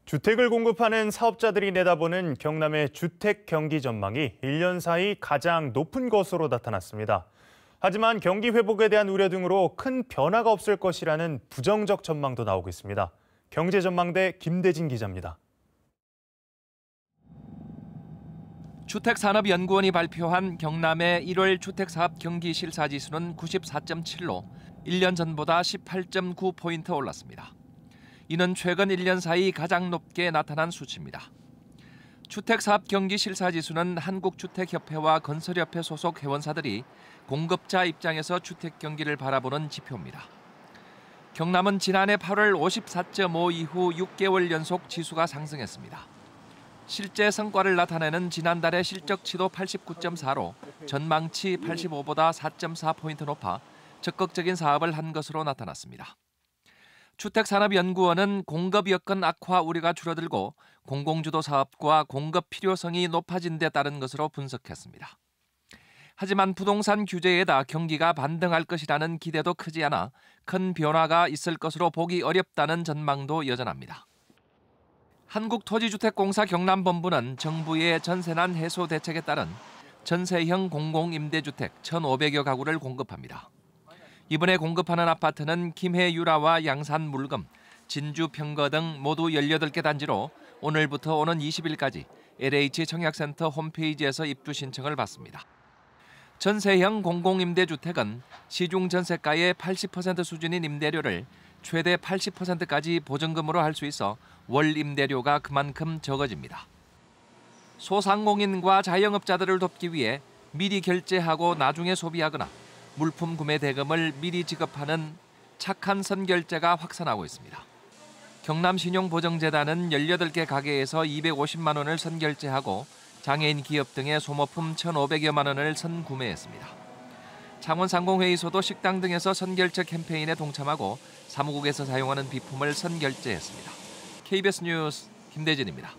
주택을 공급하는 사업자들이 내다보는 경남의 주택 경기 전망이 1년 사이 가장 높은 것으로 나타났습니다. 하지만 경기 회복에 대한 우려 등으로 큰 변화가 없을 것이라는 부정적 전망도 나오고 있습니다. 경제전망대 김대진 기자입니다. 주택산업연구원이 발표한 경남의 1월 주택사업 경기 실사지수는 94.7로 1년 전보다 18.9포인트 올랐습니다. 이는 최근 1년 사이 가장 높게 나타난 수치입니다. 주택사업 경기 실사지수는 한국주택협회와 건설협회 소속 회원사들이 공급자 입장에서 주택 경기를 바라보는 지표입니다. 경남은 지난해 8월 54.5 이후 6개월 연속 지수가 상승했습니다. 실제 성과를 나타내는 지난달의 실적치도 89.4로 전망치 85보다 4.4포인트 높아 적극적인 사업을 한 것으로 나타났습니다. 주택산업연구원은 공급 여건 악화 우려가 줄어들고 공공주도 사업과 공급 필요성이 높아진 데 따른 것으로 분석했습니다. 하지만 부동산 규제에다 경기가 반등할 것이라는 기대도 크지 않아 큰 변화가 있을 것으로 보기 어렵다는 전망도 여전합니다. 한국토지주택공사 경남본부는 정부의 전세난 해소 대책에 따른 전세형 공공임대주택 1,500여 가구를 공급합니다. 이번에 공급하는 아파트는 김해 유라와 양산 물금, 진주 평거 등 모두 18개 단지로 오늘부터 오는 20일까지 LH 청약센터 홈페이지에서 입주 신청을 받습니다. 전세형 공공임대주택은 시중 전세가의 80% 수준인 임대료를 최대 80%까지 보증금으로 할 수 있어 월 임대료가 그만큼 적어집니다. 소상공인과 자영업자들을 돕기 위해 미리 결제하고 나중에 소비하거나 물품 구매 대금을 미리 지급하는 착한 선결제가 확산하고 있습니다. 경남신용보증재단은 18개 가게에서 250만 원을 선결제하고 장애인 기업 등의 소모품 1,500여만 원을 선구매했습니다. 창원상공회의소도 식당 등에서 선결제 캠페인에 동참하고 사무국에서 사용하는 비품을 선결제했습니다. KBS 뉴스 김대진입니다.